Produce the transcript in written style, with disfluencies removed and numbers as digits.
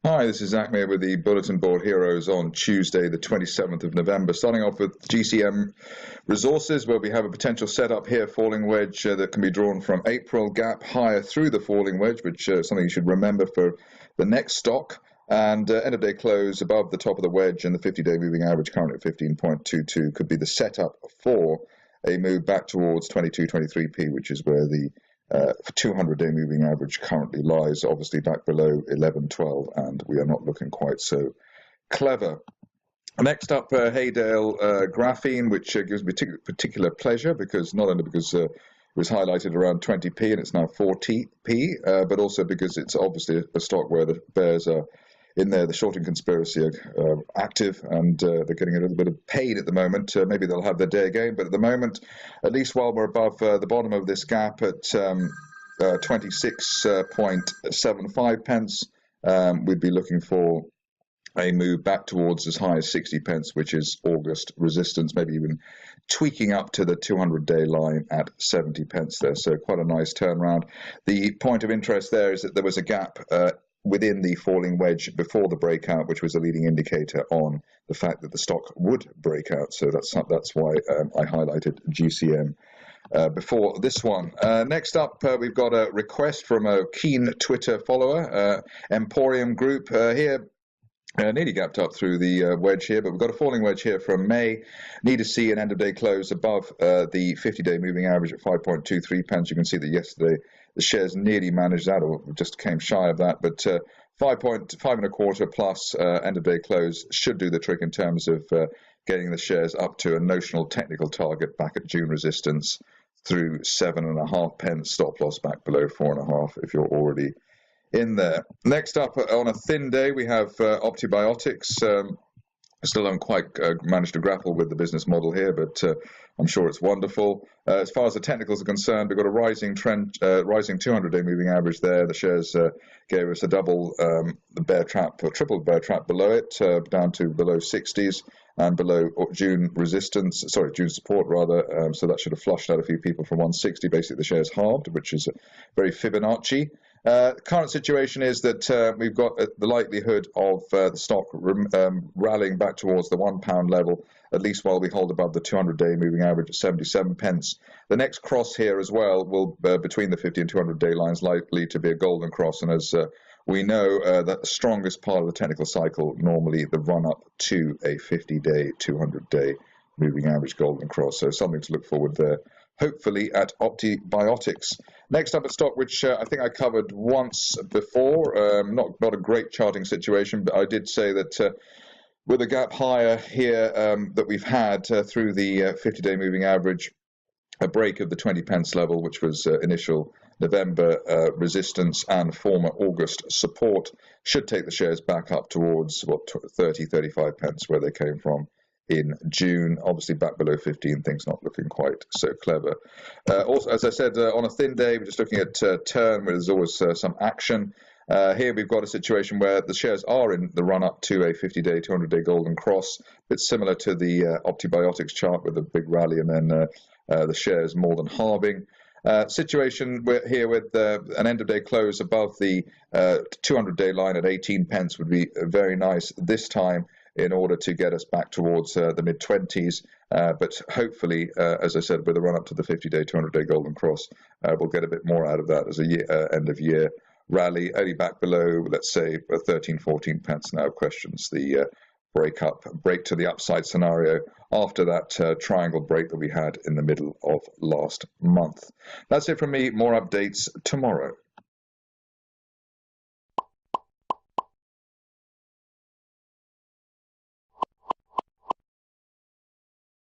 Hi, this is Zak Mir with the Bulletin Board Heroes on Tuesday, the 27th of November. Starting off with GCM Resources, where we have a potential setup here, falling wedge that can be drawn from April, gap higher through the falling wedge, which is something you should remember for the next stock. And end of day close above the top of the wedge, and the 50-day moving average currently at 15.22 could be the setup for a move back towards 22, 23p, which is where the 200-day moving average currently lies, obviously back below 11.12, and we are not looking quite so clever. Next up, Haydale graphene, which gives me particular pleasure, because not only because it was highlighted around 20p and it's now 40p, but also because it's obviously a stock where the bears are in there, the shorting conspiracy are active, and they're getting a little bit of pain at the moment. Maybe they'll have their day again, but at the moment, at least while we're above the bottom of this gap at 26.75 pence, we'd be looking for a move back towards as high as 60 pence, which is August resistance, maybe even tweaking up to the 200-day line at 70 pence there. So quite a nice turnaround. The point of interest there is that there was a gap within the falling wedge before the breakout, which was a leading indicator on the fact that the stock would break out. So that's why I highlighted GCM before this one. Next up, we've got a request from a keen Twitter follower, Mporium Grp here. Nearly gapped up through the wedge here, but we've got a falling wedge here from May. Need to see an end-of-day close above the 50-day moving average at 5.23 pence. You can see that yesterday the shares nearly managed that, or just came shy of that, but 5.25 plus end-of-day close should do the trick in terms of getting the shares up to a notional technical target back at June resistance through 7.5 pence, stop loss back below 4.5 if you're already in there. Next up, on a thin day, we have OptiBiotix. Still haven't quite managed to grapple with the business model here, but I'm sure it's wonderful. As far as the technicals are concerned, we've got a rising trend, rising 200-day moving average there. The shares gave us a double the bear trap, or triple bear trap below it, down to below 60s and below June resistance, sorry, June support rather. So that should have flushed out a few people from 160. Basically, the shares halved, which is very Fibonacci. Current situation is that we've got the likelihood of the stock rallying back towards the £1 level, at least while we hold above the 200-day moving average at 77 pence. The next cross here as well will, between the 50 and 200-day lines, likely to be a golden cross. And as we know, that the strongest part of the technical cycle, normally the run-up to a 50-day, 200-day moving average golden cross. So something to look forward there, hopefully at OptiBiotix. Next up, a stock which I think I covered once before. Not a great charting situation, but I did say that with a gap higher here that we've had through the 50-day moving average, a break of the 20 pence level, which was initial November resistance and former August support, should take the shares back up towards, 30, 35 pence, where they came from in June. Obviously back below 15, things not looking quite so clever. Also, as I said, on a thin day, we're just looking at Tern, where there's always some action. Here we've got a situation where the shares are in the run-up to a 50-day, 200-day golden cross, but similar to the OptiBiotix chart with a big rally and then the shares more than halving. Situation here with an end-of-day close above the 200-day line at 18 pence would be very nice this time, in order to get us back towards the mid-20s. But hopefully, as I said, with a run-up to the 50-day, 200-day golden cross, we'll get a bit more out of that as a end-of-year rally. Only back below, let's say, 13, 14 pence now questions the break to the upside scenario after that triangle break that we had in the middle of last month. That's it from me. More updates tomorrow.